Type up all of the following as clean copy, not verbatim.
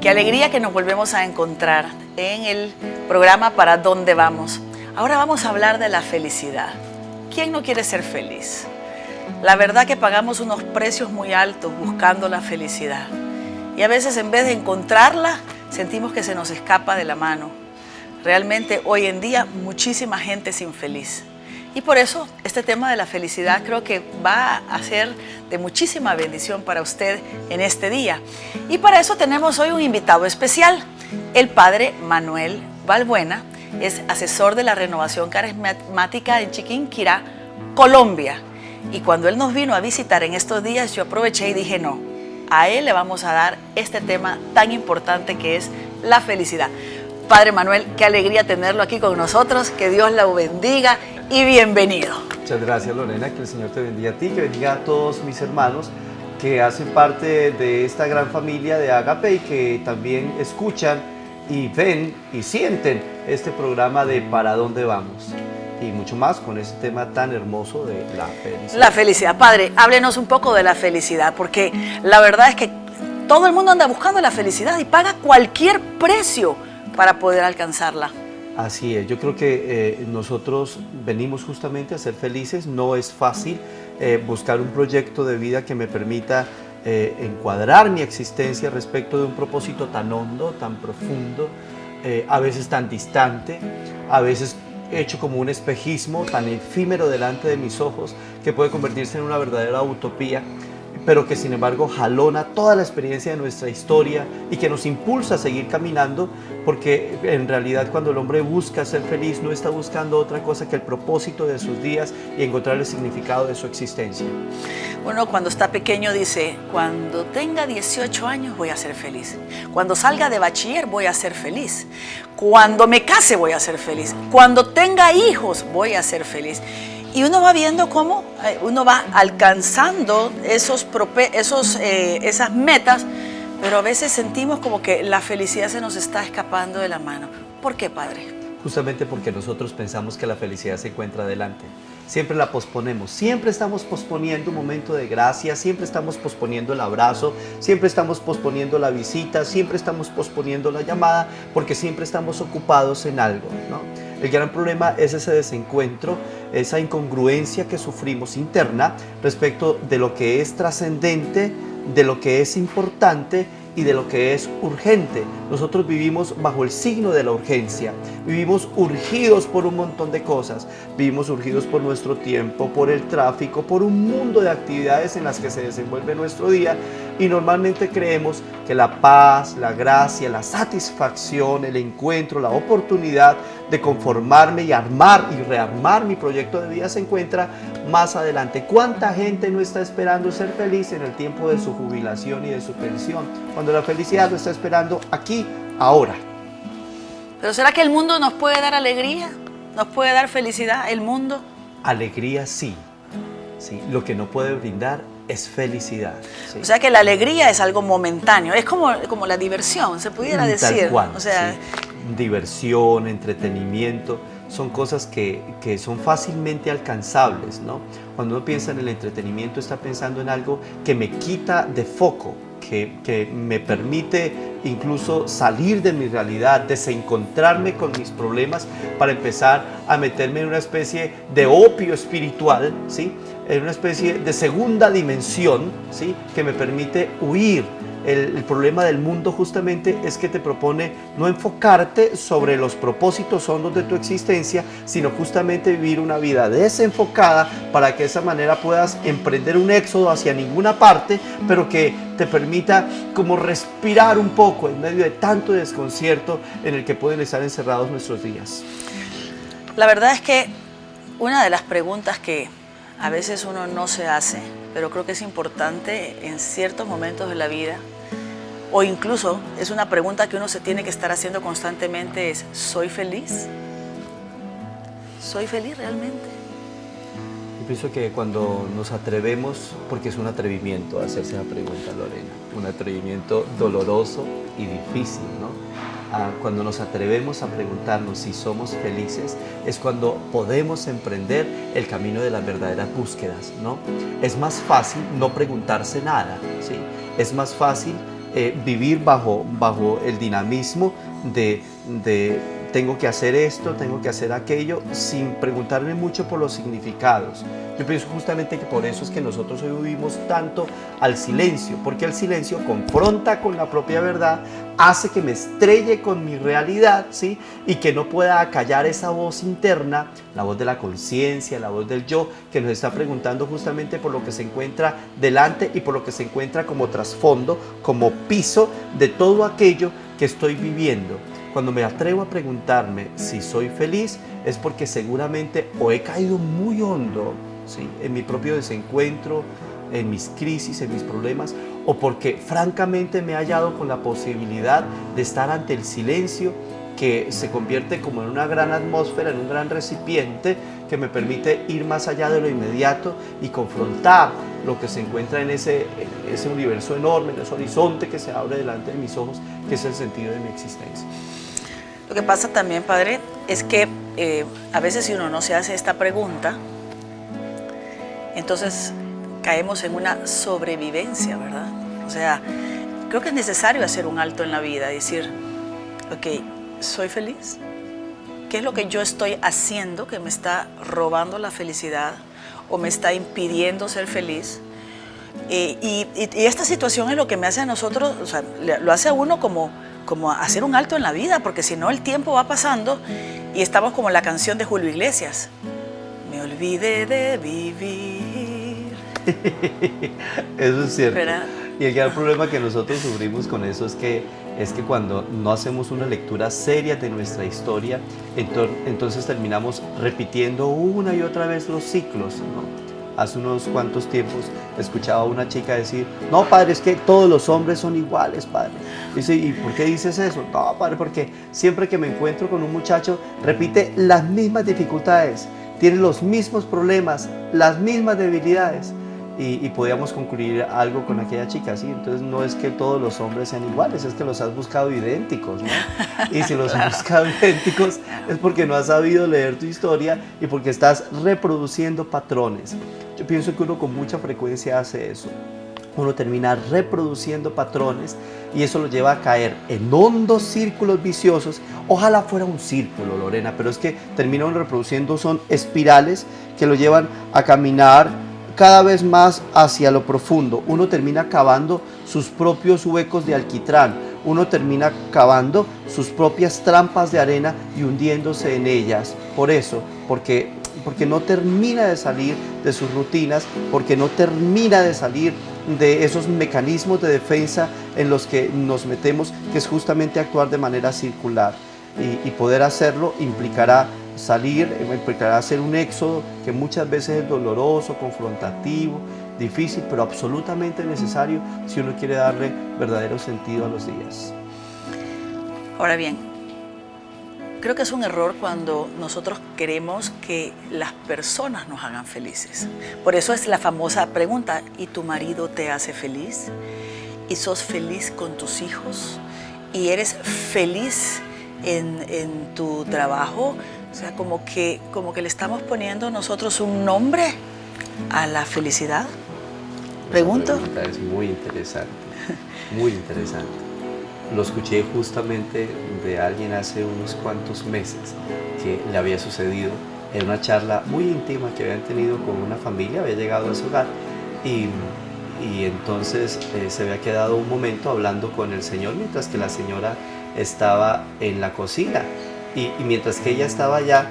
Qué alegría que nos volvemos a encontrar en el programa Para Dónde Vamos. Ahora vamos a hablar de la felicidad. ¿Quién no quiere ser feliz? La verdad que pagamos unos precios muy altos buscando la felicidad. Y a veces en vez de encontrarla, sentimos que se nos escapa de la mano. Realmente hoy en día muchísima gente es infeliz. Y por eso este tema de la felicidad creo que va a ser de muchísima bendición para usted en este día. Y para eso tenemos hoy un invitado especial, el padre Manuel Balbuena, es asesor de la renovación carismática en Chiquinquirá, Colombia. Y cuando él nos vino a visitar en estos días, yo aproveché y dije, no, a él le vamos a dar este tema tan importante que es la felicidad. Padre Manuel, qué alegría tenerlo aquí con nosotros, que Dios lo bendiga y bienvenido. Muchas gracias, Lorena, que el Señor te bendiga a ti, que bendiga a todos mis hermanos que hacen parte de esta gran familia de Agape y que también escuchan y ven y sienten este programa de Para Dónde Vamos. Y mucho más con este tema tan hermoso de la felicidad. La felicidad. Padre, háblenos un poco de la felicidad, porque la verdad es que todo el mundo anda buscando la felicidad y paga cualquier precio para poder alcanzarla. Así es, yo creo que nosotros venimos justamente a ser felices. No es fácil buscar un proyecto de vida que me permita encuadrar mi existencia respecto de un propósito tan hondo, tan profundo, a veces tan distante, a veces hecho como un espejismo tan efímero delante de mis ojos que puede convertirse en una verdadera utopía, pero que sin embargo jalona toda la experiencia de nuestra historia y que nos impulsa a seguir caminando, porque en realidad cuando el hombre busca ser feliz no está buscando otra cosa que el propósito de sus días y encontrar el significado de su existencia. Uno cuando está pequeño dice, cuando tenga 18 años voy a ser feliz, cuando salga de bachiller voy a ser feliz, cuando me case voy a ser feliz, cuando tenga hijos voy a ser feliz. Y uno va viendo cómo uno va alcanzando esas metas, pero a veces sentimos como que la felicidad se nos está escapando de la mano. ¿Por qué, padre? Justamente porque nosotros pensamos que la felicidad se encuentra adelante. Siempre la posponemos, siempre estamos posponiendo un momento de gracia, siempre estamos posponiendo el abrazo, siempre estamos posponiendo la visita, siempre estamos posponiendo la llamada, porque siempre estamos ocupados en algo, ¿no? El gran problema es ese desencuentro, esa incongruencia que sufrimos interna respecto de lo que es trascendente, de lo que es importante y de lo que es urgente. Nosotros vivimos bajo el signo de la urgencia, vivimos urgidos por un montón de cosas, vivimos urgidos por nuestro tiempo, por el tráfico, por un mundo de actividades en las que se desenvuelve nuestro día, y normalmente creemos que la paz, la gracia, la satisfacción, el encuentro, la oportunidad de conformarme y armar y rearmar mi proyecto de vida se encuentra más adelante. ¿Cuánta gente no está esperando ser feliz en el tiempo de su jubilación y de su pensión, cuando la felicidad lo está esperando aquí, ahora? ¿Pero será que el mundo nos puede dar alegría? ¿Nos puede dar felicidad el mundo? Alegría sí, sí. Lo que no puede brindar es felicidad. ¿Sí? O sea que la alegría es algo momentáneo, es como la diversión, se pudiera decir. Tal cual, o sea, sí. Diversión, entretenimiento, son cosas que son fácilmente alcanzables, ¿no? Cuando uno piensa en el entretenimiento, está pensando en algo que me quita de foco, que me permite incluso salir de mi realidad, desencontrarme con mis problemas para empezar a meterme en una especie de opio espiritual, ¿sí? En una especie de segunda dimensión, ¿sí? Que me permite huir. El problema del mundo justamente es que te propone no enfocarte sobre los propósitos hondos de tu existencia, sino justamente vivir una vida desenfocada para que de esa manera puedas emprender un éxodo hacia ninguna parte, pero que te permita como respirar un poco en medio de tanto desconcierto en el que pueden estar encerrados nuestros días. La verdad es que una de las preguntas que a veces uno no se hace, pero creo que es importante en ciertos momentos de la vida, o incluso es una pregunta que uno se tiene que estar haciendo constantemente, es ¿soy feliz? ¿Soy feliz realmente? Yo pienso que cuando nos atrevemos, porque es un atrevimiento hacerse la pregunta, Lorena, un atrevimiento doloroso y difícil, ¿no? Cuando nos atrevemos a preguntarnos si somos felices, es cuando podemos emprender el camino de las verdaderas búsquedas, ¿no? Es más fácil no preguntarse nada, ¿sí? Es más fácil vivir bajo el dinamismo de tengo que hacer esto, tengo que hacer aquello, sin preguntarme mucho por los significados. Yo pienso justamente que por eso es que nosotros hoy vivimos tanto al silencio, porque el silencio confronta con la propia verdad, hace que me estrelle con mi realidad, ¿sí? Y que no pueda acallar esa voz interna, la voz de la conciencia, la voz del yo, que nos está preguntando justamente por lo que se encuentra delante y por lo que se encuentra como trasfondo, como piso de todo aquello que estoy viviendo. Cuando me atrevo a preguntarme si soy feliz, es porque seguramente o he caído muy hondo, ¿sí?, en mi propio desencuentro, en mis crisis, en mis problemas, o porque francamente me he hallado con la posibilidad de estar ante el silencio, que se convierte como en una gran atmósfera, en un gran recipiente que me permite ir más allá de lo inmediato y confrontar lo que se encuentra en ese universo enorme, en ese horizonte que se abre delante de mis ojos, que es el sentido de mi existencia. Lo que pasa también, padre, es que a veces si uno no se hace esta pregunta, entonces caemos en una sobrevivencia, ¿verdad? O sea, creo que es necesario hacer un alto en la vida, decir, ok, ¿soy feliz? ¿Qué es lo que yo estoy haciendo que me está robando la felicidad o me está impidiendo ser feliz? Y esta situación es lo que me hace a nosotros, o sea, lo hace a uno como hacer un alto en la vida, porque si no el tiempo va pasando y estamos como la canción de Julio Iglesias, me olvidé de vivir. Eso es cierto. ¿Verdad? Y el gran problema que nosotros sufrimos con eso es que cuando no hacemos una lectura seria de nuestra historia, entonces terminamos repitiendo una y otra vez los ciclos, ¿no? Hace unos cuantos tiempos escuchaba a una chica decir, no, padre, es que todos los hombres son iguales, padre. Dice, ¿y por qué dices eso? No, padre, porque siempre que me encuentro con un muchacho repite las mismas dificultades, tiene los mismos problemas, las mismas debilidades. Y podíamos concluir algo con aquella chica, ¿sí? Entonces no es que todos los hombres sean iguales, es que los has buscado idénticos, ¿no? Y si los has buscado idénticos es porque no has sabido leer tu historia y porque estás reproduciendo patrones. Yo pienso que uno con mucha frecuencia hace eso. Uno termina reproduciendo patrones y eso lo lleva a caer en hondos círculos viciosos. Ojalá fuera un círculo, Lorena, pero es que terminan reproduciendo, son espirales que lo llevan a caminar cada vez más hacia lo profundo. Uno termina cavando sus propios huecos de alquitrán, uno termina cavando sus propias trampas de arena y hundiéndose en ellas. Por eso, porque no termina de salir de sus rutinas, porque no termina de salir de esos mecanismos de defensa en los que nos metemos, que es justamente actuar de manera circular. Y poder hacerlo implicará hacer un éxodo que muchas veces es doloroso, confrontativo, difícil, pero absolutamente necesario si uno quiere darle verdadero sentido a los días. Ahora bien, creo que es un error cuando nosotros queremos que las personas nos hagan felices. Por eso es la famosa pregunta, ¿y tu marido te hace feliz? ¿Y sos feliz con tus hijos? ¿Y eres feliz en tu trabajo? O sea, como que le estamos poniendo nosotros un nombre a la felicidad. Pregunto. Esa pregunta es muy interesante, muy interesante. Lo escuché justamente de alguien hace unos cuantos meses que le había sucedido en una charla muy íntima que habían tenido con una familia, había llegado a su hogar y entonces se había quedado un momento hablando con el señor mientras que la señora estaba en la cocina. Y mientras que ella estaba allá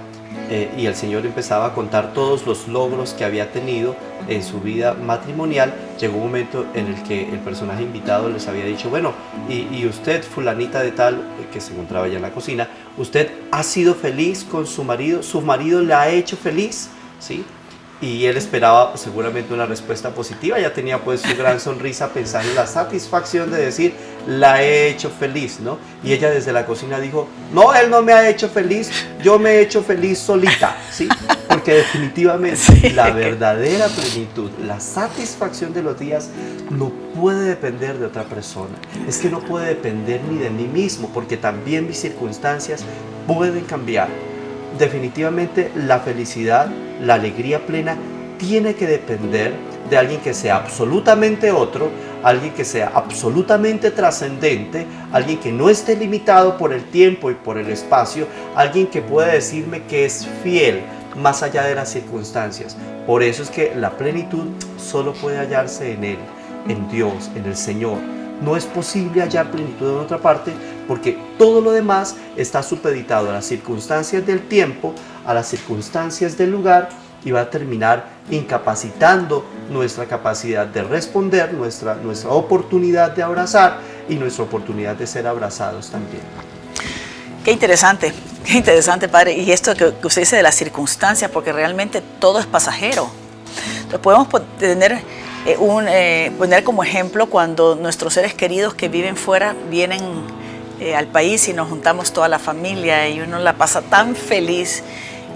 y el señor empezaba a contar todos los logros que había tenido en su vida matrimonial, llegó un momento en el que el personaje invitado les había dicho, bueno, y usted, fulanita de tal, que se encontraba allá en la cocina, ¿usted ha sido feliz con su marido? ¿Su marido le ha hecho feliz? ¿Sí? Y él esperaba seguramente una respuesta positiva, ya tenía pues su gran sonrisa pensando en la satisfacción de decir, la he hecho feliz, ¿no? Y ella desde la cocina dijo, no, él no me ha hecho feliz, yo me he hecho feliz solita, ¿sí? Porque definitivamente sí, la verdadera plenitud, la satisfacción de los días no puede depender de otra persona, es que no puede depender ni de mí mismo, porque también mis circunstancias pueden cambiar. Definitivamente la felicidad, la alegría plena tiene que depender de alguien que sea absolutamente otro alguien que sea absolutamente trascendente, alguien que no esté limitado por el tiempo y por el espacio, alguien que pueda decirme que es fiel más allá de las circunstancias. Por eso es que la plenitud solo puede hallarse en Él, en Dios, en el Señor. No es posible hallar plenitud en otra parte porque todo lo demás está supeditado a las circunstancias del tiempo, a las circunstancias del lugar, y va a terminar incapacitando nuestra capacidad de responder, nuestra oportunidad de abrazar y nuestra oportunidad de ser abrazados también. Qué interesante, Padre. Y esto que usted dice de las circunstancias, porque realmente todo es pasajero. Entonces podemos poner como ejemplo cuando nuestros seres queridos que viven fuera vienen al país y nos juntamos toda la familia y uno la pasa tan feliz.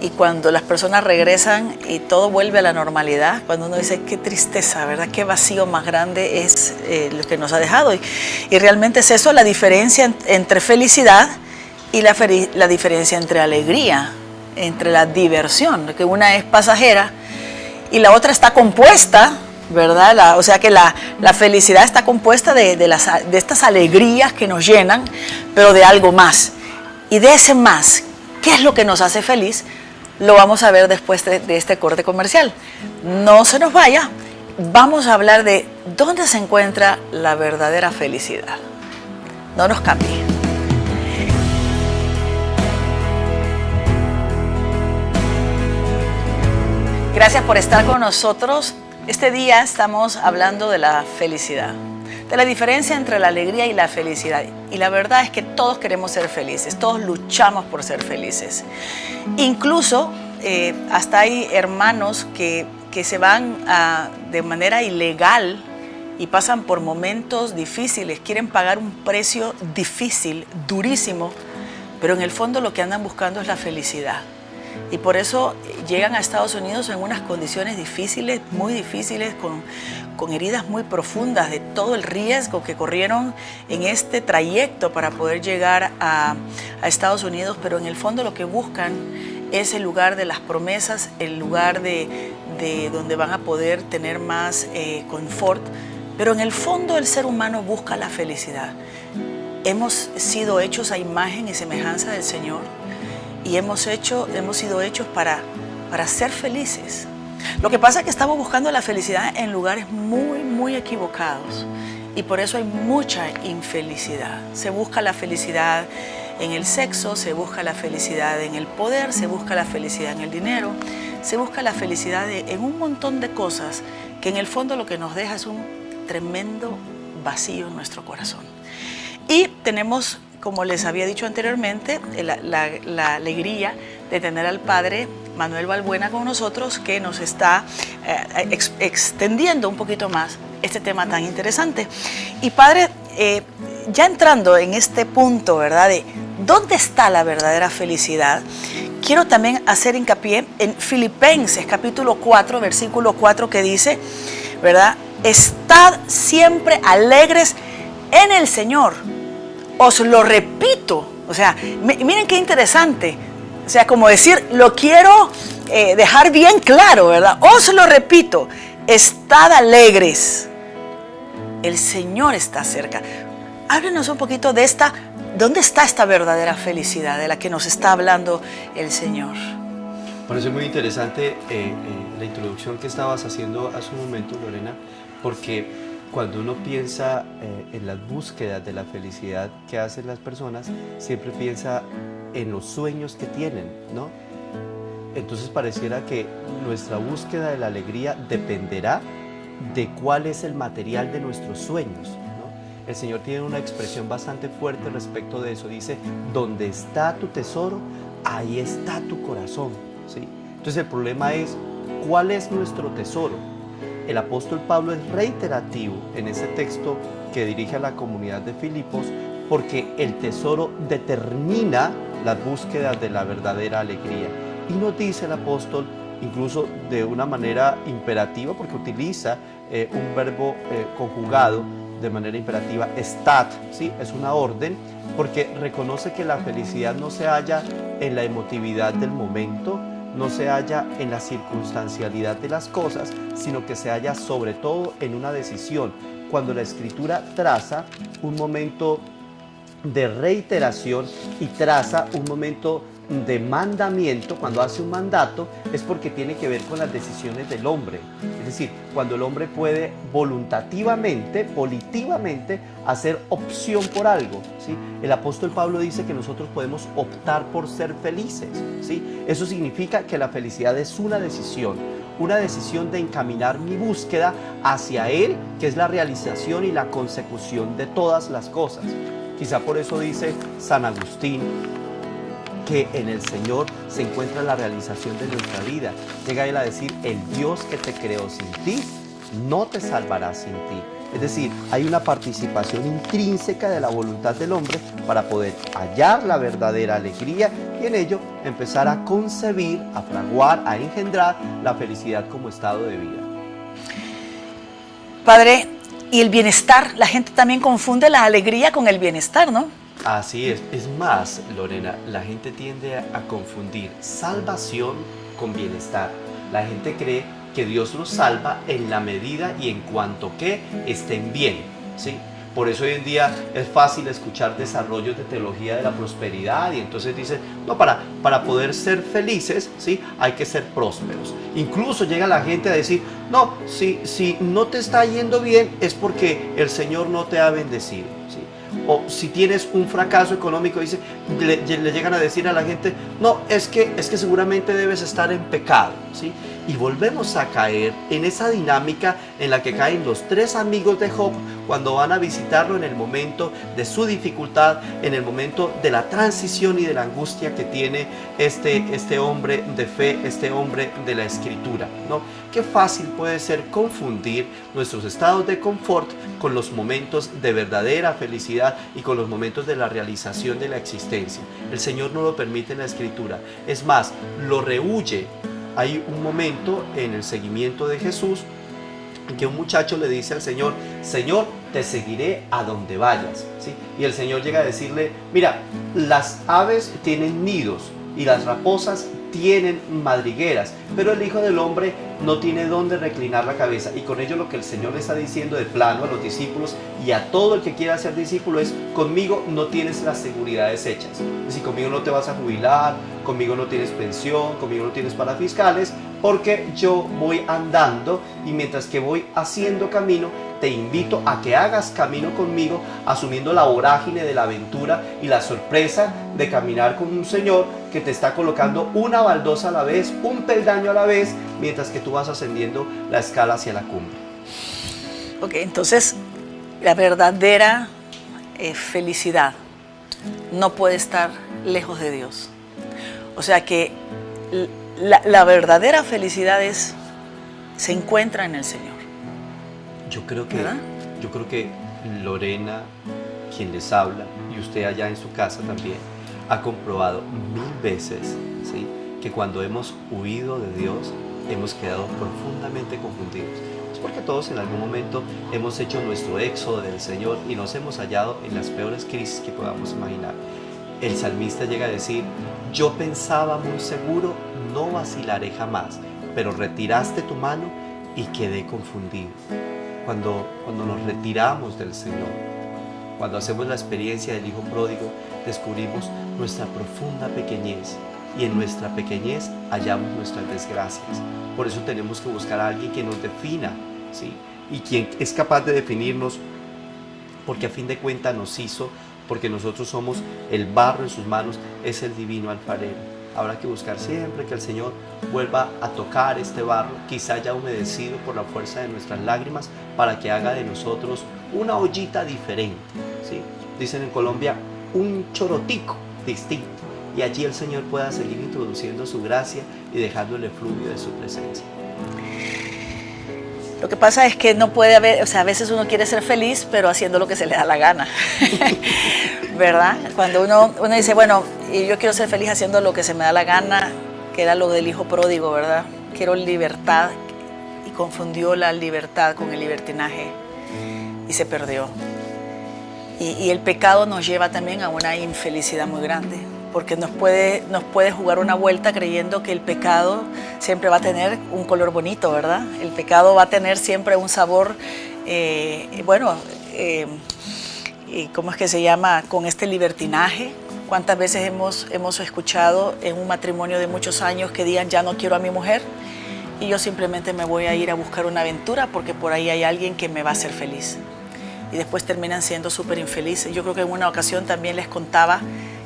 Y cuando las personas regresan y todo vuelve a la normalidad, cuando uno dice qué tristeza, ¿verdad? Qué vacío más grande es lo que nos ha dejado. Y realmente es eso la diferencia entre felicidad y la diferencia entre alegría, entre la diversión, que una es pasajera y la otra está compuesta, ¿verdad? O sea que la felicidad está compuesta de estas alegrías que nos llenan, pero de algo más. Y de ese más, ¿qué es lo que nos hace feliz? Lo vamos a ver después de este corte comercial. No se nos vaya, vamos a hablar de dónde se encuentra la verdadera felicidad. No nos cambie. Gracias por estar con nosotros. Este día estamos hablando de la felicidad, de la diferencia entre la alegría y la felicidad. Y la verdad es que todos queremos ser felices, todos luchamos por ser felices. Incluso hasta hay hermanos que se van de manera ilegal y pasan por momentos difíciles, quieren pagar un precio difícil, durísimo, pero en el fondo lo que andan buscando es la felicidad. Y por eso llegan a Estados Unidos en unas condiciones difíciles, muy difíciles, con heridas muy profundas de todo el riesgo que corrieron en este trayecto para poder llegar a Estados Unidos, pero en el fondo lo que buscan es el lugar de las promesas, el lugar de donde van a poder tener más confort, pero en el fondo el ser humano busca la felicidad. Hemos sido hechos a imagen y semejanza del Señor. Y hemos sido hechos para ser felices. Lo que pasa es que estamos buscando la felicidad en lugares muy, muy equivocados. Y por eso hay mucha infelicidad. Se busca la felicidad en el sexo, se busca la felicidad en el poder, se busca la felicidad en el dinero, se busca la felicidad en un montón de cosas que en el fondo lo que nos deja es un tremendo vacío en nuestro corazón. Y tenemos, como les había dicho anteriormente, la alegría de tener al Padre Manuel Balbuena con nosotros, que nos está extendiendo un poquito más este tema tan interesante. Y Padre, ya entrando en este punto, ¿verdad?, de dónde está la verdadera felicidad, quiero también hacer hincapié en Filipenses capítulo 4, versículo 4, que dice, ¿verdad?, estad siempre alegres en el Señor. Os lo repito, o sea, miren qué interesante, o sea, como decir, lo quiero dejar bien claro, ¿verdad? Os lo repito, estad alegres, el Señor está cerca. Háblenos un poquito de ¿dónde está esta verdadera felicidad de la que nos está hablando el Señor? Parece muy interesante la introducción que estabas haciendo hace un momento, Lorena, porque cuando uno piensa en las búsquedas de la felicidad que hacen las personas, siempre piensa en los sueños que tienen, ¿no? Entonces pareciera que nuestra búsqueda de la alegría dependerá de cuál es el material de nuestros sueños, ¿no? El Señor tiene una expresión bastante fuerte respecto de eso. Dice, donde está tu tesoro, ahí está tu corazón, ¿sí? Entonces el problema es, ¿cuál es nuestro tesoro? El apóstol Pablo es reiterativo en ese texto que dirige a la comunidad de Filipos, porque el tesoro determina las búsquedas de la verdadera alegría. Y nos dice el apóstol, incluso de una manera imperativa, porque utiliza un verbo conjugado de manera imperativa, estad, ¿sí? Es una orden, porque reconoce que la felicidad no se halla en la emotividad del momento, no se halla en la circunstancialidad de las cosas, sino que se halla sobre todo en una decisión cuando la Escritura traza un momento de reiteración y traza un momento de mandamiento, cuando hace un mandato, es porque tiene que ver con las decisiones del hombre. Es decir, cuando el hombre puede voluntativamente, volitivamente, hacer opción por algo, ¿sí? El apóstol Pablo dice que nosotros podemos optar por ser felices, ¿sí? Eso significa que la felicidad es una decisión de encaminar mi búsqueda hacia Él, que es la realización y la consecución de todas las cosas. Quizá por eso dice San Agustín que en el Señor se encuentra la realización de nuestra vida. Llega Él a decir, el Dios que te creó sin ti, no te salvará sin ti. Es decir, hay una participación intrínseca de la voluntad del hombre para poder hallar la verdadera alegría y en ello empezar a concebir, a fraguar, a engendrar la felicidad como estado de vida. Padre, y el bienestar, la gente también confunde la alegría con el bienestar, ¿no? Así es. Es más, Lorena, la gente tiende a confundir salvación con bienestar. La gente cree que Dios los salva en la medida y en cuanto que estén bien, ¿sí? Por eso hoy en día es fácil escuchar desarrollos de teología de la prosperidad y entonces dicen, no, para poder ser felices, ¿sí? Hay que ser prósperos. Incluso llega la gente a decir, no, si no te está yendo bien es porque el Señor no te ha bendecido, ¿sí? O si tienes un fracaso económico, dice, le llegan a decir a la gente, no, es que seguramente debes estar en pecado, ¿sí? Y volvemos a caer en esa dinámica en la que caen los tres amigos de Job cuando van a visitarlo en el momento de su dificultad, en el momento de la transición y de la angustia que tiene este hombre de fe, este hombre de la Escritura, ¿no? Qué fácil puede ser confundir nuestros estados de confort con los momentos de verdadera felicidad y con los momentos de la realización de la existencia. El Señor no lo permite en la Escritura. Es más, lo rehúye. Hay un momento en el seguimiento de Jesús en que un muchacho le dice al Señor, Señor, te seguiré a donde vayas, ¿sí? Y el Señor llega a decirle, mira, las aves tienen nidos y las raposas tienen madrigueras, pero el Hijo del Hombre no tiene dónde reclinar la cabeza. Y con ello lo que el Señor le está diciendo de plano a los discípulos y a todo el que quiera ser discípulo es, conmigo no tienes las seguridades hechas. Es decir, conmigo no te vas a jubilar, conmigo no tienes pensión, conmigo no tienes parafiscales, porque yo voy andando y mientras que voy haciendo camino, te invito a que hagas camino conmigo, asumiendo la vorágine de la aventura y la sorpresa de caminar con un Señor que te está colocando una baldosa a la vez, un peldaño a la vez, mientras que tú vas ascendiendo la escala hacia la cumbre. Ok, entonces la verdadera felicidad no puede estar lejos de Dios. O sea que la verdadera felicidad se encuentra en el Señor. Yo creo que Lorena, quien les habla, y usted allá en su casa también, ha comprobado 1000 veces, ¿sí?, que cuando hemos huido de Dios, hemos quedado profundamente confundidos. Es porque todos en algún momento hemos hecho nuestro éxodo del Señor y nos hemos hallado en las peores crisis que podamos imaginar. El salmista llega a decir, yo pensaba muy seguro, no vacilaré jamás, pero retiraste tu mano y quedé confundido. Cuando nos retiramos del Señor, cuando hacemos la experiencia del Hijo Pródigo, descubrimos nuestra profunda pequeñez y en nuestra pequeñez hallamos nuestras desgracias. Por eso tenemos que buscar a alguien que nos defina, ¿sí?, y quien es capaz de definirnos, porque a fin de cuentas nos hizo, porque nosotros somos el barro en sus manos, es el divino alfarero. Habrá que buscar siempre que el Señor vuelva a tocar este barro, quizá ya humedecido por la fuerza de nuestras lágrimas, para que haga de nosotros una ollita diferente, ¿sí? Dicen en Colombia, un chorotico distinto, y allí el Señor pueda seguir introduciendo su gracia y dejando el efluvio de su presencia. Lo que pasa es que no puede haber, o sea, a veces uno quiere ser feliz, pero haciendo lo que se le da la gana, ¿verdad? Cuando uno dice, bueno, yo quiero ser feliz haciendo lo que se me da la gana, que era lo del hijo pródigo, ¿verdad? Quiero libertad, y confundió la libertad con el libertinaje y se perdió. Y el pecado nos lleva también a una infelicidad muy grande, porque nos puede jugar una vuelta creyendo que el pecado siempre va a tener un color bonito, ¿verdad? El pecado va a tener siempre un sabor ¿cómo es que se llama? Con este libertinaje. ¿Cuántas veces hemos escuchado en un matrimonio de muchos años que digan ya no quiero a mi mujer y yo simplemente me voy a ir a buscar una aventura porque por ahí hay alguien que me va a hacer feliz? Y después terminan siendo súper infelices. Yo creo que en una ocasión también les contaba,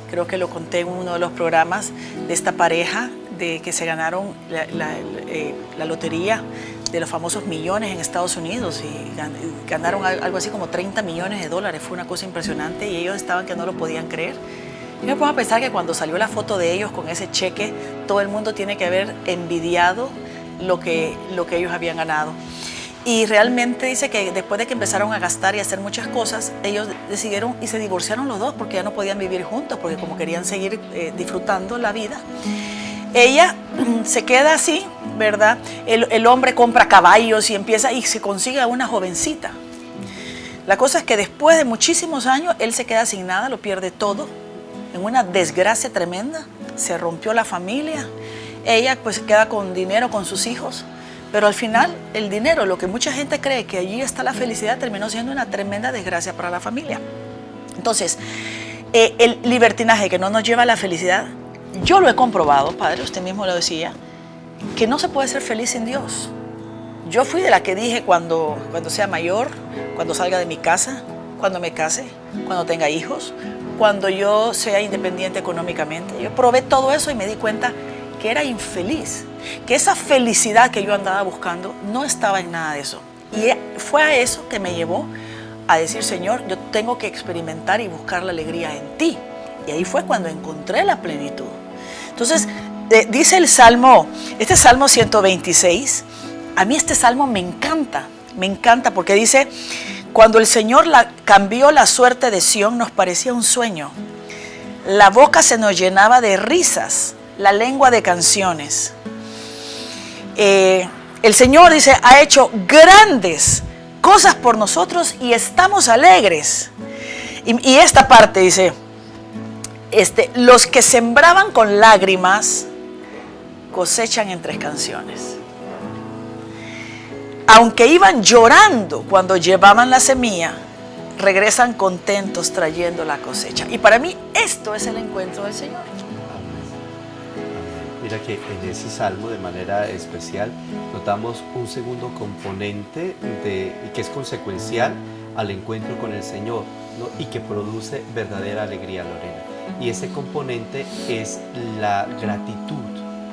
creo que lo conté en uno de los programas, de esta pareja de que se ganaron la lotería de los famosos millones en Estados Unidos y ganaron algo así como 30 millones de dólares. Fue una cosa impresionante y ellos estaban que no lo podían creer. Yo me pongo a pensar que cuando salió la foto de ellos con ese cheque, todo el mundo tiene que haber envidiado lo que ellos habían ganado. Y realmente dice que después de que empezaron a gastar y a hacer muchas cosas, ellos decidieron y se divorciaron los dos porque ya no podían vivir juntos, porque como querían seguir disfrutando la vida. Ella se queda así, ¿verdad? El hombre compra caballos y empieza y se consigue a una jovencita. La cosa es que después de muchísimos años, él se queda sin nada, lo pierde todo, en una desgracia tremenda, se rompió la familia, ella pues queda con dinero, con sus hijos, pero al final el dinero, lo que mucha gente cree que allí está la felicidad, terminó siendo una tremenda desgracia para la familia. Entonces, el libertinaje que no nos lleva a la felicidad, yo lo he comprobado, padre, usted mismo lo decía, que no se puede ser feliz sin Dios. Yo fui de la que dije cuando sea mayor, cuando salga de mi casa, cuando me case, cuando tenga hijos, cuando yo sea independiente económicamente. Yo probé todo eso y me di cuenta que era infeliz, que esa felicidad que yo andaba buscando no estaba en nada de eso. Y fue a eso que me llevó a decir, Señor, yo tengo que experimentar y buscar la alegría en ti. Y ahí fue cuando encontré la plenitud. Entonces, dice el Salmo, este Salmo 126, a mí este Salmo me encanta porque dice, cuando el Señor cambió la suerte de Sión, nos parecía un sueño. La boca se nos llenaba de risas, la lengua de canciones. El Señor, dice, ha hecho grandes cosas por nosotros y estamos alegres. Y esta parte dice, los que sembraban con lágrimas cosechan en 3 canciones. Aunque iban llorando cuando llevaban la semilla, regresan contentos trayendo la cosecha. Y para mí esto es el encuentro del Señor. Mira que en ese salmo de manera especial notamos un segundo componente que es consecuencial al encuentro con el Señor, ¿no? Y que produce verdadera alegría, Lorena. Y ese componente es la gratitud,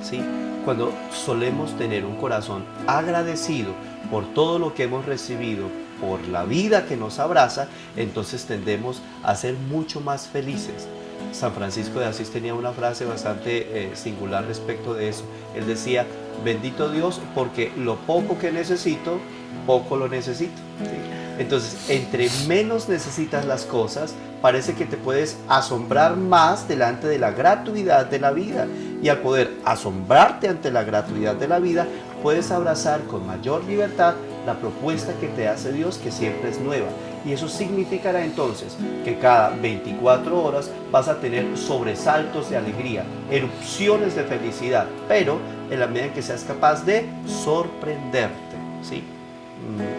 ¿sí? Cuando solemos tener un corazón agradecido por todo lo que hemos recibido, por la vida que nos abraza, entonces tendemos a ser mucho más felices. San Francisco de Asís tenía una frase bastante singular respecto de eso. Él decía, bendito Dios, porque lo poco que necesito, poco lo necesito, ¿sí? Entonces, entre menos necesitas las cosas, parece que te puedes asombrar más delante de la gratuidad de la vida. Y al poder asombrarte ante la gratuidad de la vida, puedes abrazar con mayor libertad la propuesta que te hace Dios, que siempre es nueva. Y eso significará entonces que cada 24 horas vas a tener sobresaltos de alegría, erupciones de felicidad, pero en la medida en que seas capaz de sorprenderte, ¿sí?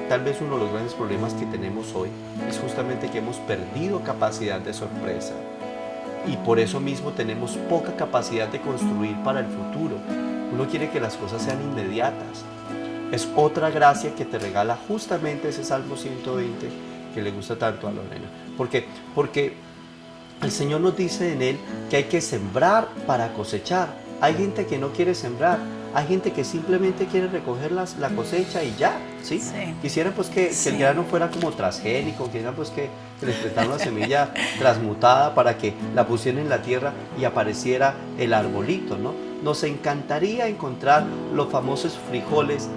Tal vez uno de los grandes problemas que tenemos hoy es justamente que hemos perdido capacidad de sorpresa y por eso mismo tenemos poca capacidad de construir para el futuro. Uno quiere que las cosas sean inmediatas. Es otra gracia que te regala justamente ese Salmo 120 que le gusta tanto a Lorena. Porque el Señor nos dice en él que hay que sembrar para cosechar. Hay gente que no quiere sembrar. Hay gente que simplemente quiere recoger la cosecha y ya, ¿sí? Sí. Quisieran pues que el grano fuera como transgénico, quisieran pues que les prestaran una semilla transmutada para que la pusieran en la tierra y apareciera el arbolito, ¿no? Nos encantaría encontrar los famosos frijoles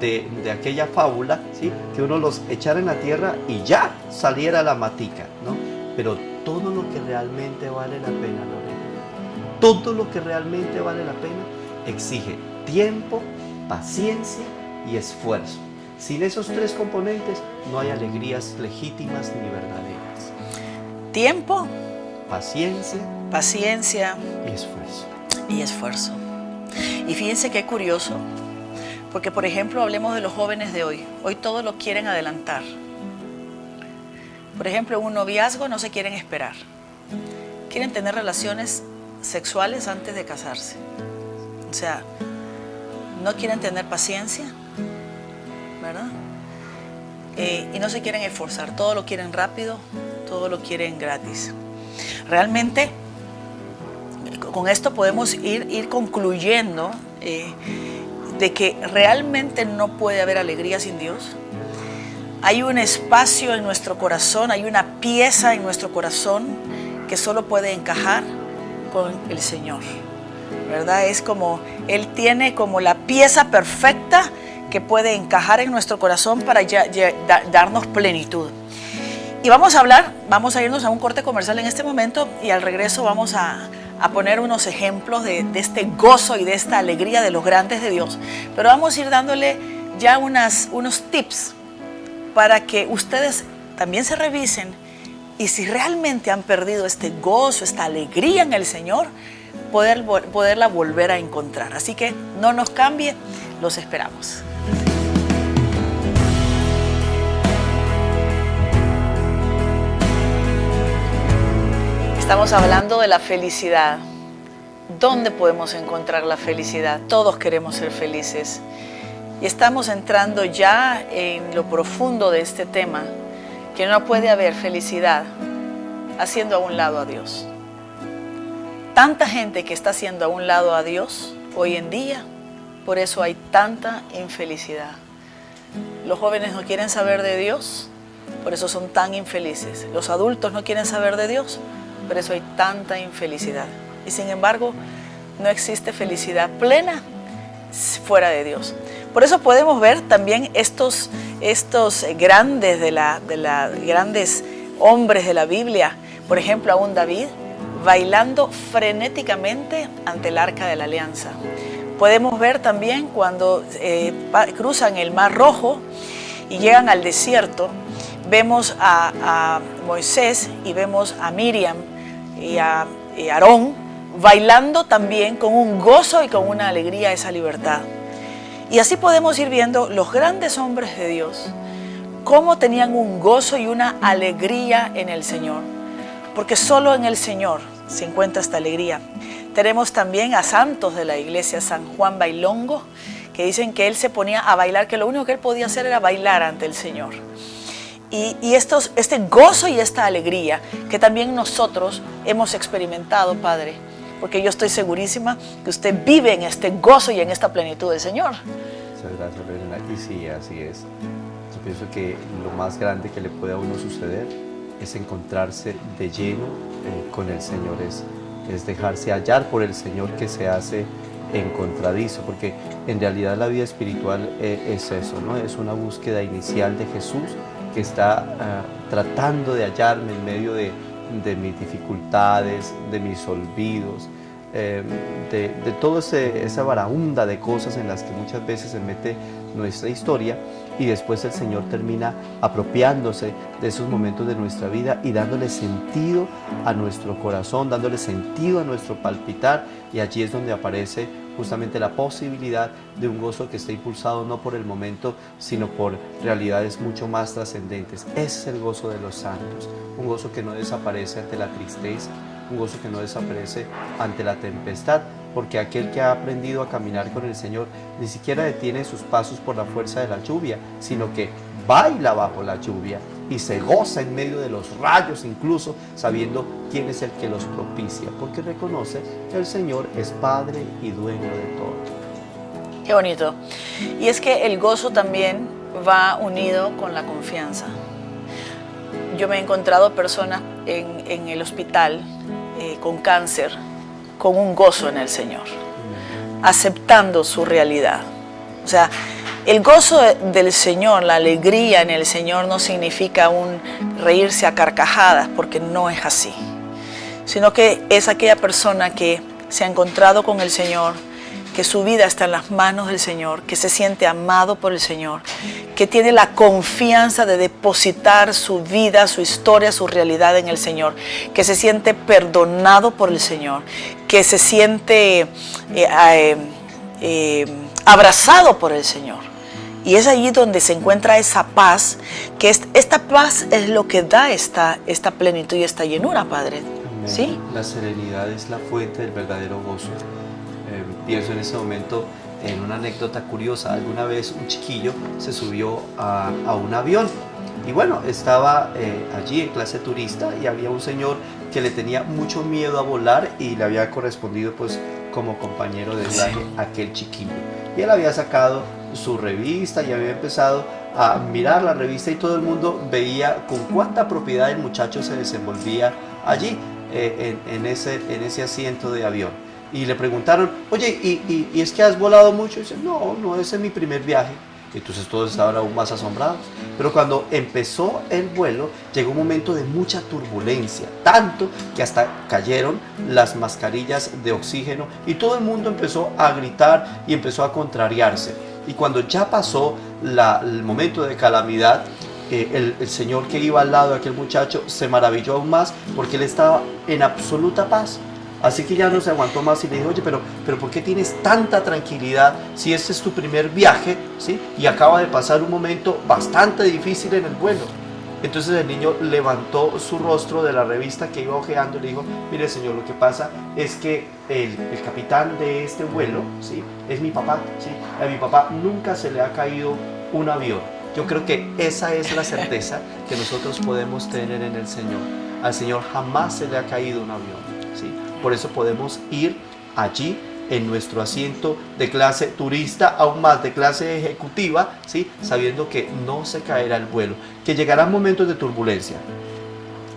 de aquella fábula, ¿sí? Que uno los echara en la tierra y ya saliera la matica, ¿no? Pero todo lo que realmente vale la pena, Lorena, todo lo que realmente vale la pena exige tiempo, paciencia y esfuerzo. Sin esos 3 componentes no hay alegrías legítimas ni verdaderas. Tiempo, paciencia y esfuerzo. Y fíjense qué curioso, Porque, por ejemplo, hablemos de los jóvenes de hoy. Hoy todo lo quieren adelantar. Por ejemplo, en un noviazgo no se quieren esperar. Quieren tener relaciones sexuales antes de casarse. O sea, no quieren tener paciencia, ¿verdad? Y no se quieren esforzar. Todo lo quieren rápido, todo lo quieren gratis. Realmente, con esto podemos ir concluyendo de que realmente no puede haber alegría sin Dios. Hay un espacio en nuestro corazón, hay una pieza en nuestro corazón que solo puede encajar con el Señor, ¿verdad? Es como, Él tiene como la pieza perfecta que puede encajar en nuestro corazón para darnos plenitud. Y vamos a irnos a un corte comercial en este momento y al regreso vamos a poner unos ejemplos de este gozo y de esta alegría de los grandes de Dios. Pero vamos a ir dándole ya unos tips para que ustedes también se revisen y si realmente han perdido este gozo, esta alegría en el Señor, poderla volver a encontrar. Así que no nos cambie, los esperamos. Estamos hablando de la felicidad. ¿Dónde podemos encontrar la felicidad? Todos queremos ser felices. Y estamos entrando ya en lo profundo de este tema, que no puede haber felicidad haciendo a un lado a Dios. Tanta gente que está haciendo a un lado a Dios hoy en día, por eso hay tanta infelicidad. Los jóvenes no quieren saber de Dios, por eso son tan infelices. Los adultos no quieren saber de Dios, por eso hay tanta infelicidad. Y sin embargo, no existe felicidad plena fuera de Dios. Por eso podemos ver también estos grandes grandes hombres de la Biblia. Por ejemplo, a un David bailando frenéticamente ante el Arca de la Alianza. Podemos ver también cuando cruzan el Mar Rojo y llegan al desierto. Vemos a Moisés y vemos a Miriam y a Aarón bailando también con un gozo y con una alegría esa libertad. Y así podemos ir viendo los grandes hombres de Dios, cómo tenían un gozo y una alegría en el Señor, porque solo en el Señor se encuentra esta alegría. Tenemos también a santos de la iglesia, San Juan Bailongo, que dicen que él se ponía a bailar, que lo único que él podía hacer era bailar ante el Señor. Y este gozo y esta alegría que también nosotros hemos experimentado, Padre, porque yo estoy segurísima que usted vive en este gozo y en esta plenitud del Señor. Muchas gracias, Lorena. Y sí, así es. Yo pienso que lo más grande que le puede a uno suceder es encontrarse de lleno con el Señor, es dejarse hallar por el Señor que se hace encontradizo, porque en realidad la vida espiritual es eso, ¿no? Es una búsqueda inicial de Jesús que está tratando de hallarme en medio de mis dificultades, de mis olvidos, de toda esa baraúnda de cosas en las que muchas veces se mete nuestra historia, y después el Señor termina apropiándose de esos momentos de nuestra vida y dándole sentido a nuestro corazón, dándole sentido a nuestro palpitar, y allí es donde aparece justamente la posibilidad de un gozo que está impulsado no por el momento, sino por realidades mucho más trascendentes. Ese es el gozo de los santos, un gozo que no desaparece ante la tristeza, un gozo que no desaparece ante la tempestad, porque aquel que ha aprendido a caminar con el Señor ni siquiera detiene sus pasos por la fuerza de la lluvia, sino que baila bajo la lluvia y se goza en medio de los rayos, incluso sabiendo quién es el que los propicia, porque reconoce que el Señor es Padre y dueño de todo. Qué bonito. Y es que el gozo también va unido con la confianza. Yo me he encontrado personas en el hospital con cáncer, con un gozo en el Señor, aceptando su realidad. O sea, el gozo del Señor, la alegría en el Señor no significa un reírse a carcajadas, porque no es así, sino que es aquella persona que se ha encontrado con el Señor, que su vida está en las manos del Señor, que se siente amado por el Señor, que tiene la confianza de depositar su vida, su historia, su realidad en el Señor, que se siente perdonado por el Señor, que se siente abrazado por el Señor. Y es allí donde se encuentra esa paz, que esta paz es lo que da esta plenitud y esta llenura, Padre. Amén. ¿Sí? La serenidad es la fuente del verdadero gozo. Pienso en ese momento en una anécdota curiosa. Alguna vez un chiquillo se subió a un avión y bueno, estaba allí en clase turista y había un señor que le tenía mucho miedo a volar y le había correspondido pues como compañero de viaje a aquel chiquillo. Y él había sacado su revista y había empezado a mirar la revista y todo el mundo veía con cuánta propiedad el muchacho se desenvolvía allí en ese asiento de avión. Y le preguntaron, oye, ¿y es que has volado mucho? Y dice, no, ese es mi primer viaje. Entonces todos estaban aún más asombrados. Pero cuando empezó el vuelo, llegó un momento de mucha turbulencia, tanto que hasta cayeron las mascarillas de oxígeno y todo el mundo empezó a gritar y empezó a contrariarse. Y cuando ya pasó el momento de calamidad, el señor que iba al lado de aquel muchacho se maravilló aún más porque él estaba en absoluta paz. Así que ya no se aguantó más y le dijo, oye, pero ¿por qué tienes tanta tranquilidad si este es tu primer viaje, ¿sí? Y acaba de pasar un momento bastante difícil en el vuelo? Entonces el niño levantó su rostro de la revista que iba hojeando y le dijo, mire señor, lo que pasa es que el capitán de este vuelo, ¿sí? Es mi papá, ¿sí? A mi papá nunca se le ha caído un avión. Yo creo que esa es la certeza que nosotros podemos tener en el Señor. Al Señor jamás se le ha caído un avión, ¿sí? Por eso podemos ir allí en nuestro asiento de clase turista, aún más de clase ejecutiva, ¿sí? Sabiendo que no se caerá el vuelo, que llegarán momentos de turbulencia,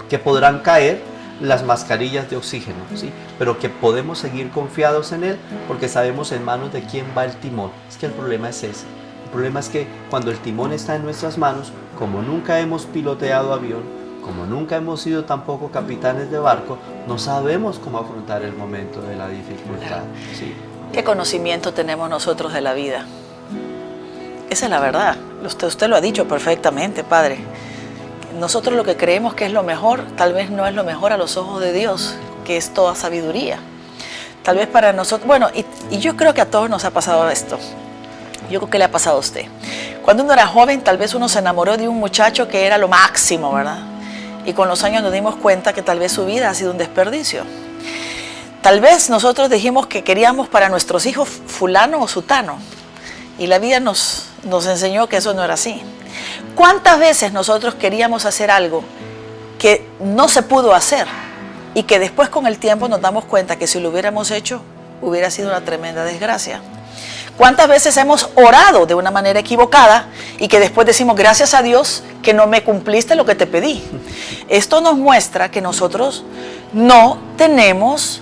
que podrán caer las mascarillas de oxígeno, ¿sí? Pero que podemos seguir confiados en Él porque sabemos en manos de quién va el timón. Es que el problema es ese. El problema es que cuando el timón está en nuestras manos, como nunca hemos piloteado avión, como nunca hemos sido tampoco capitanes de barco, no sabemos cómo afrontar el momento de la dificultad. ¿Sí? ¿Qué conocimiento tenemos nosotros de la vida? Esa es la verdad. Usted lo ha dicho perfectamente, Padre. Nosotros lo que creemos que es lo mejor, tal vez no es lo mejor a los ojos de Dios, que es toda sabiduría. Tal vez para nosotros, bueno, y yo creo que a todos nos ha pasado esto. Yo creo que le ha pasado a usted. Cuando uno era joven, tal vez uno se enamoró de un muchacho que era lo máximo, ¿verdad? Y con los años nos dimos cuenta que tal vez su vida ha sido un desperdicio. Tal vez nosotros dijimos que queríamos para nuestros hijos fulano o sutano. Y la vida nos enseñó que eso no era así. ¿Cuántas veces nosotros queríamos hacer algo que no se pudo hacer? Y que después con el tiempo nos damos cuenta que si lo hubiéramos hecho, hubiera sido una tremenda desgracia. ¿Cuántas veces hemos orado de una manera equivocada y que después decimos gracias a Dios que no me cumpliste lo que te pedí? Esto nos muestra que nosotros no tenemos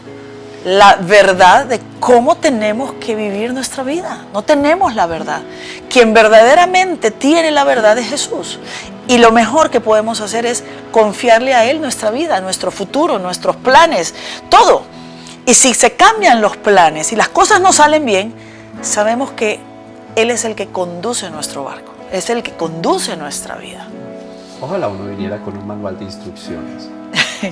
la verdad de cómo tenemos que vivir nuestra vida. No tenemos la verdad. Quien verdaderamente tiene la verdad es Jesús. Y lo mejor que podemos hacer es confiarle a Él nuestra vida, nuestro futuro, nuestros planes, todo. Y si se cambian los planes y las cosas no salen bien, sabemos que Él es el que conduce nuestro barco, es el que conduce nuestra vida. Ojalá uno viniera con un manual de instrucciones.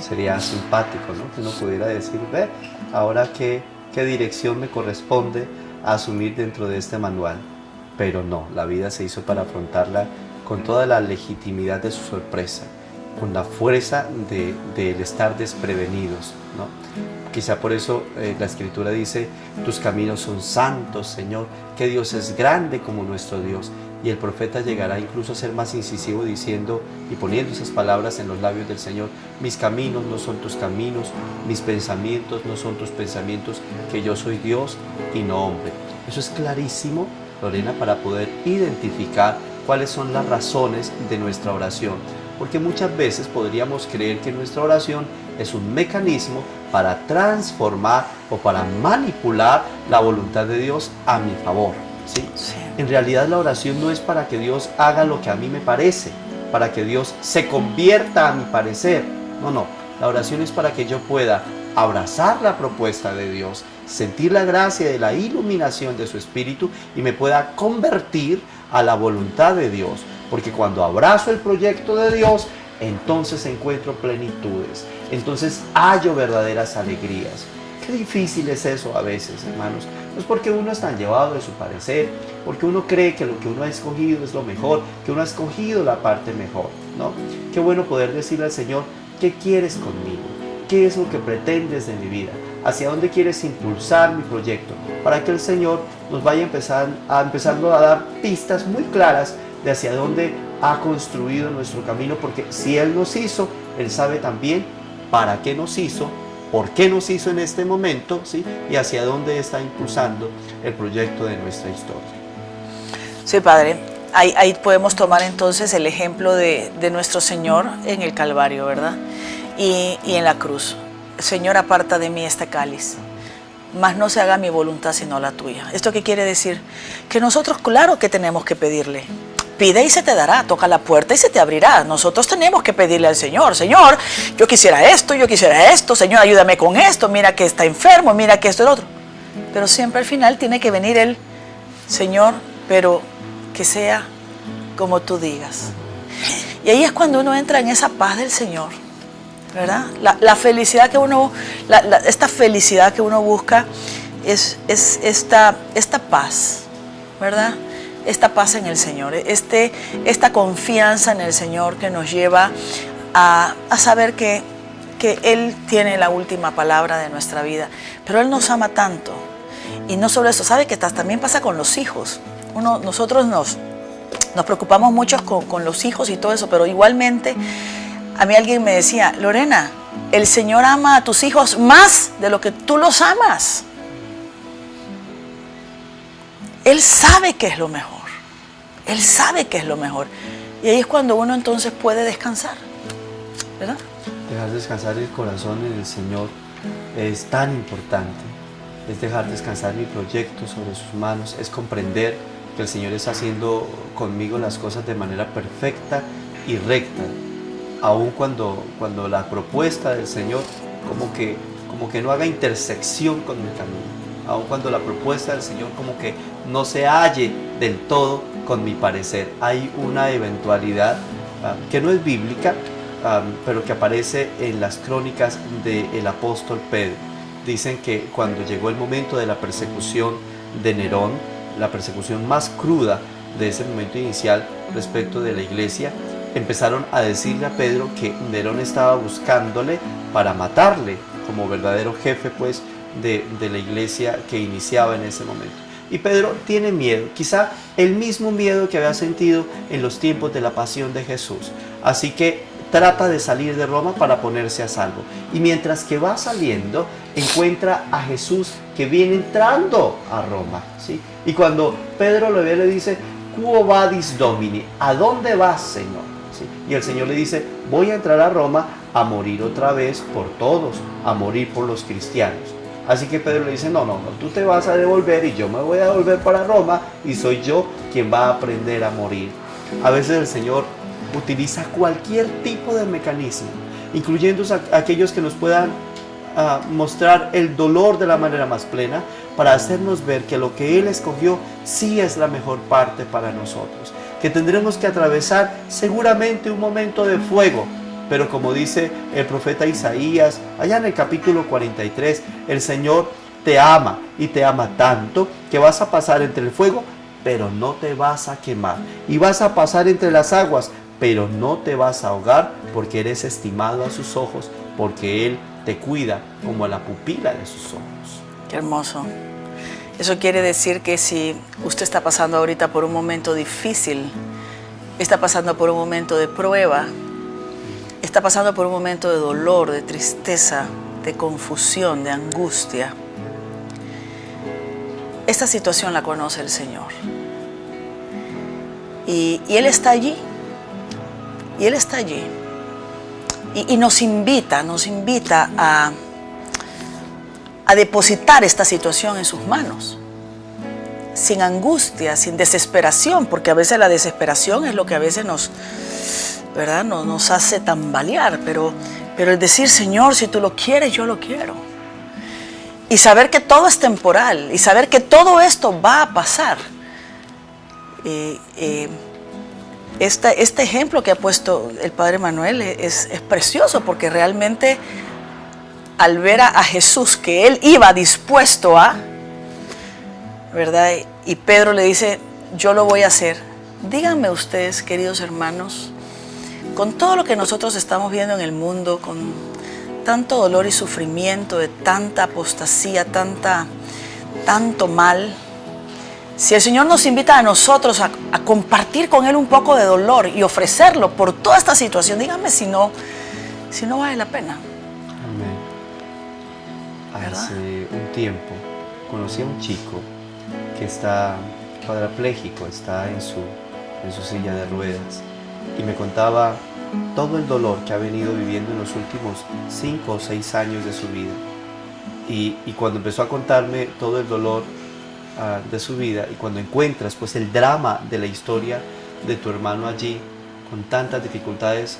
Sería simpático, ¿no? Que uno pudiera decir, ve, ahora qué dirección me corresponde asumir dentro de este manual. Pero no, la vida se hizo para afrontarla con toda la legitimidad de su sorpresa, con la fuerza del estar desprevenidos, ¿no? Quizá por eso la Escritura dice, tus caminos son santos, Señor, que Dios es grande como nuestro Dios. Y el profeta llegará incluso a ser más incisivo diciendo y poniendo esas palabras en los labios del Señor, mis caminos no son tus caminos, mis pensamientos no son tus pensamientos, que yo soy Dios y no hombre. Eso es clarísimo, Lorena, para poder identificar cuáles son las razones de nuestra oración. Porque muchas veces podríamos creer que nuestra oración es un mecanismo para transformar o para manipular la voluntad de Dios a mi favor, ¿sí? Sí. En realidad la oración no es para que Dios haga lo que a mí me parece, para que Dios se convierta a mi parecer. No. La oración es para que yo pueda abrazar la propuesta de Dios, sentir la gracia de la iluminación de su Espíritu y me pueda convertir a la voluntad de Dios. Porque cuando abrazo el proyecto de Dios, entonces encuentro plenitudes, entonces hallo verdaderas alegrías. Qué difícil es eso a veces, hermanos. No es porque uno es tan llevado de su parecer, porque uno cree que lo que uno ha escogido es lo mejor, que uno ha escogido la parte mejor, ¿no? Qué bueno poder decirle al Señor, ¿qué quieres conmigo? ¿Qué es lo que pretendes de mi vida? ¿Hacia dónde quieres impulsar mi proyecto? Para que el Señor nos vaya empezando a dar pistas muy claras de hacia dónde ha construido nuestro camino, porque si Él nos hizo, Él sabe también para qué nos hizo, por qué nos hizo en este momento, ¿sí? Y hacia dónde está impulsando el proyecto de nuestra historia. Sí, Padre, ahí podemos tomar entonces el ejemplo de nuestro Señor en el Calvario, ¿verdad? Y en la cruz. Señor, aparta de mí este cáliz, mas no se haga mi voluntad sino la tuya. ¿Esto qué quiere decir? Que nosotros, claro que tenemos que pedirle. Pide y se te dará, toca la puerta y se te abrirá. Nosotros tenemos que pedirle al Señor, Señor, yo quisiera esto, Señor, ayúdame con esto, mira que está enfermo, mira que esto y lo otro. Pero siempre al final tiene que venir el Señor, pero que sea como tú digas. Y ahí es cuando uno entra en esa paz del Señor, ¿verdad? La felicidad que uno, esta felicidad que uno busca es esta paz, ¿verdad? Esta paz en el Señor, esta confianza en el Señor que nos lleva a saber que Él tiene la última palabra de nuestra vida. Pero Él nos ama tanto. Y no solo eso, sabe que también pasa con los hijos. Nosotros nos preocupamos mucho con los hijos y todo eso, pero igualmente a mí alguien me decía, Lorena, el Señor ama a tus hijos más de lo que tú los amas. Él sabe que es lo mejor. Él sabe que es lo mejor. Y ahí es cuando uno entonces puede descansar, ¿verdad? Dejar descansar el corazón en el Señor es tan importante. Es dejar descansar mi proyecto sobre sus manos. Es comprender que el Señor está haciendo conmigo las cosas de manera perfecta y recta. Aun cuando la propuesta del Señor como que no haga intersección con mi camino. Aun cuando la propuesta del Señor como que no se halle del todo con mi parecer. Hay una eventualidad que no es bíblica, pero que aparece en las crónicas del apóstol Pedro. Dicen que cuando llegó el momento de la persecución de Nerón, la persecución más cruda de ese momento inicial respecto de la iglesia, empezaron a decirle a Pedro que Nerón estaba buscándole para matarle como verdadero jefe pues de la iglesia que iniciaba en ese momento. Y Pedro tiene miedo, quizá el mismo miedo que había sentido en los tiempos de la pasión de Jesús. Así que trata de salir de Roma para ponerse a salvo. Y mientras que va saliendo, encuentra a Jesús que viene entrando a Roma, ¿sí? Y cuando Pedro lo ve, le dice, Quo vadis Domini? ¿A dónde vas, Señor? ¿Sí? Y el Señor le dice, voy a entrar a Roma a morir otra vez por todos, a morir por los cristianos. Así que Pedro le dice, no, tú te vas a devolver y yo me voy a devolver para Roma y soy yo quien va a aprender a morir. A veces el Señor utiliza cualquier tipo de mecanismo, incluyendo aquellos que nos puedan mostrar el dolor de la manera más plena, para hacernos ver que lo que Él escogió sí es la mejor parte para nosotros, que tendremos que atravesar seguramente un momento de fuego, pero como dice el profeta Isaías, allá en el capítulo 43, el Señor te ama y te ama tanto que vas a pasar entre el fuego, pero no te vas a quemar, y vas a pasar entre las aguas, pero no te vas a ahogar, porque eres estimado a sus ojos, porque Él te cuida como a la pupila de sus ojos. Qué hermoso. Eso quiere decir que si usted está pasando ahorita por un momento difícil, está pasando por un momento de prueba, está pasando por un momento de dolor, de tristeza, de confusión, de angustia, esta situación la conoce el Señor. Y Él está allí. Y Él está allí. Y nos invita a depositar esta situación en sus manos. Sin angustia, sin desesperación, porque a veces la desesperación es lo que a veces nos hace tambalear. Pero el decir, Señor, si tú lo quieres, yo lo quiero. Y saber que todo es temporal. Y saber que todo esto va a pasar. Este ejemplo que ha puesto el Padre Manuel es precioso, porque realmente al ver a Jesús que él iba dispuesto a, ¿verdad? Y Pedro le dice, yo lo voy a hacer. Díganme ustedes, queridos hermanos, con todo lo que nosotros estamos viendo en el mundo, con tanto dolor y sufrimiento, de tanta apostasía, tanto mal, si el Señor nos invita a nosotros a compartir con Él un poco de dolor y ofrecerlo por toda esta situación, díganme si no vale la pena. Amén. Hace un tiempo conocí a un chico que está cuadrapléjico, está en su silla de ruedas, y me contaba todo el dolor que ha venido viviendo en los últimos 5 o 6 años de su vida. Y cuando empezó a contarme todo el dolor de su vida, y cuando encuentras pues el drama de la historia de tu hermano allí con tantas dificultades,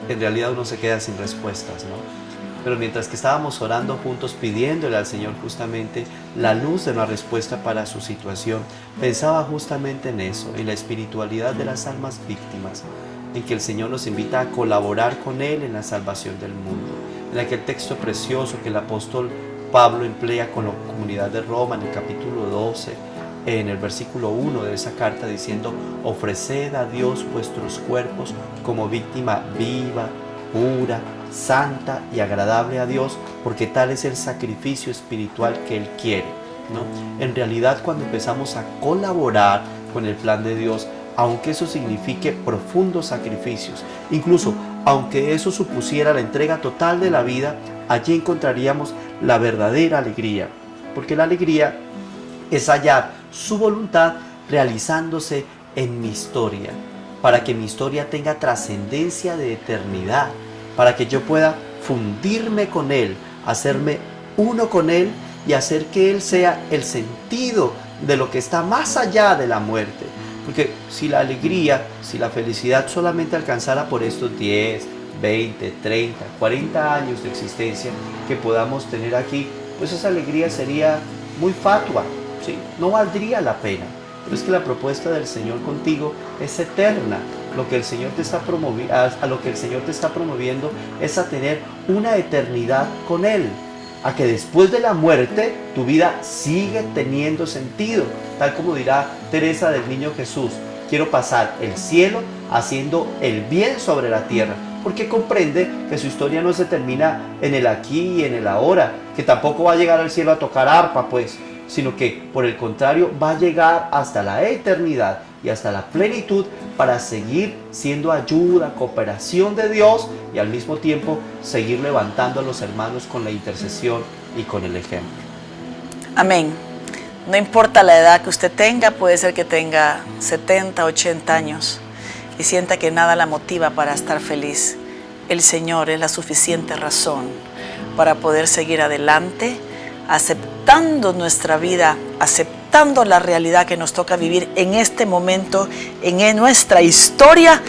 en realidad uno se queda sin respuestas, ¿no? Pero mientras que estábamos orando juntos, pidiéndole al Señor justamente la luz de una respuesta para su situación, pensaba justamente en eso, en la espiritualidad de las almas víctimas, en que el Señor nos invita a colaborar con Él en la salvación del mundo, en aquel texto precioso que el apóstol Pablo emplea con la comunidad de Roma en el capítulo 12, en el versículo 1 de esa carta, diciendo: ofreced a Dios vuestros cuerpos como víctima viva, pura, santa y agradable a Dios, porque tal es el sacrificio espiritual que Él quiere, ¿no? En realidad, cuando empezamos a colaborar con el plan de Dios, aunque eso signifique profundos sacrificios, incluso aunque eso supusiera la entrega total de la vida, allí encontraríamos la verdadera alegría, porque la alegría es hallar su voluntad realizándose en mi historia, para que mi historia tenga trascendencia de eternidad, para que yo pueda fundirme con Él, hacerme uno con Él y hacer que Él sea el sentido de lo que está más allá de la muerte. Porque si la alegría, si la felicidad solamente alcanzara por estos 10, 20, 30, 40 años de existencia que podamos tener aquí, pues esa alegría sería muy fatua, ¿sí? No valdría la pena. Pero es que la propuesta del Señor contigo es eterna. Lo que el Señor te está a lo que el Señor te está promoviendo es a tener una eternidad con Él, a que después de la muerte tu vida sigue teniendo sentido, tal como dirá Teresa del Niño Jesús: quiero pasar el cielo haciendo el bien sobre la tierra, porque comprende que su historia no se termina en el aquí y en el ahora, que tampoco va a llegar al cielo a tocar arpa, pues, sino que por el contrario va a llegar hasta la eternidad y hasta la plenitud, para seguir siendo ayuda, cooperación de Dios, y al mismo tiempo seguir levantando a los hermanos con la intercesión y con el ejemplo. Amén. No importa la edad que usted tenga, puede ser que tenga 70, 80 años y sienta que nada la motiva para estar feliz. El Señor es la suficiente razón para poder seguir adelante, aceptando nuestra vida, aceptando la realidad que nos toca vivir en este momento, en nuestra historia,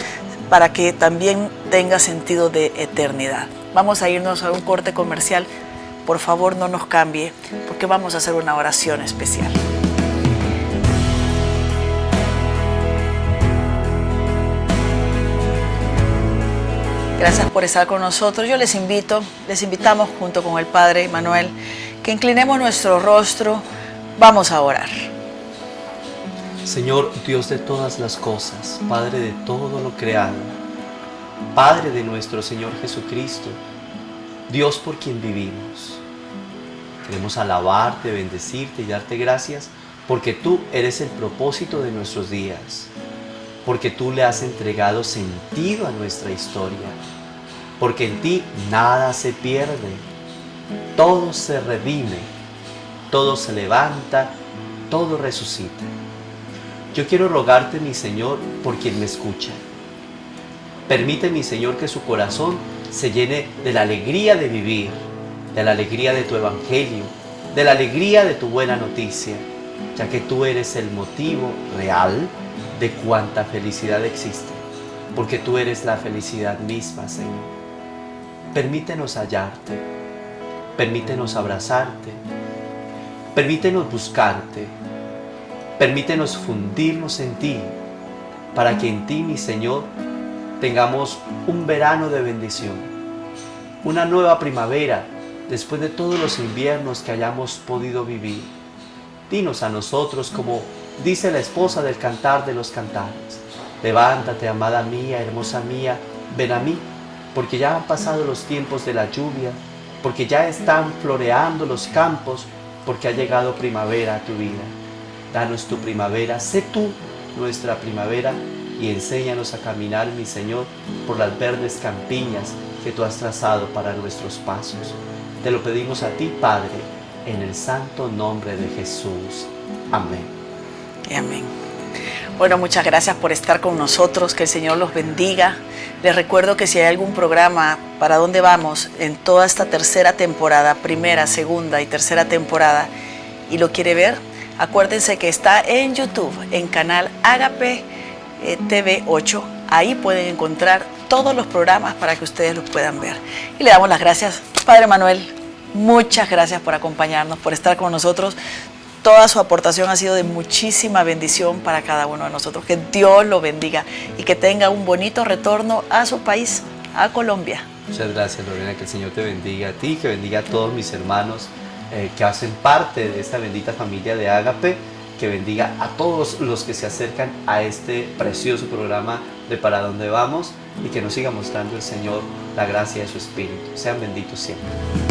para que también tenga sentido de eternidad. Vamos a irnos a un corte comercial. Por favor, no nos cambie, porque vamos a hacer una oración especial. Gracias por estar con nosotros. Yo les invitamos junto con el Padre Manuel, que inclinemos nuestro rostro. Vamos a orar. Señor, Dios de todas las cosas, Padre de todo lo creado, Padre de nuestro Señor Jesucristo, Dios por quien vivimos, queremos alabarte, bendecirte y darte gracias, porque tú eres el propósito de nuestros días, porque tú le has entregado sentido a nuestra historia, porque en ti nada se pierde, todo se redime, todo se levanta, todo resucita. Yo quiero rogarte, mi Señor, por quien me escucha. Permite, mi Señor, que su corazón se llene de la alegría de vivir, de la alegría de tu evangelio, de la alegría de tu buena noticia, ya que tú eres el motivo real de cuanta felicidad existe, porque tú eres la felicidad misma, Señor. Permítenos hallarte, permítenos abrazarte, permítenos buscarte, permítenos fundirnos en ti, para que en ti, mi Señor, tengamos un verano de bendición, una nueva primavera después de todos los inviernos que hayamos podido vivir. Dinos a nosotros, como dice la esposa del Cantar de los Cantares: levántate, amada mía, hermosa mía, ven a mí, porque ya han pasado los tiempos de la lluvia, porque ya están floreando los campos, porque ha llegado primavera a tu vida. Danos tu primavera, sé tú nuestra primavera, y enséñanos a caminar, mi Señor, por las verdes campiñas que tú has trazado para nuestros pasos. Te lo pedimos a ti, Padre, en el santo nombre de Jesús. Amén. Y amén. Bueno, muchas gracias por estar con nosotros, que el Señor los bendiga. Les recuerdo que si hay algún programa para dónde vamos en toda esta tercera temporada, primera, segunda y tercera temporada, y lo quiere ver, acuérdense que está en YouTube, en canal Ágape TV 8. Ahí pueden encontrar todos los programas para que ustedes los puedan ver. Y le damos las gracias, Padre Manuel. Muchas gracias por acompañarnos, por estar con nosotros. Toda su aportación ha sido de muchísima bendición para cada uno de nosotros. Que Dios lo bendiga y que tenga un bonito retorno a su país, a Colombia. Muchas gracias, Lorena. Que el Señor te bendiga a ti, que bendiga a todos mis hermanos que hacen parte de esta bendita familia de Ágape, que bendiga a todos los que se acercan a este precioso programa de Para Dónde Vamos, y que nos siga mostrando el Señor la gracia de su Espíritu. Sean benditos siempre.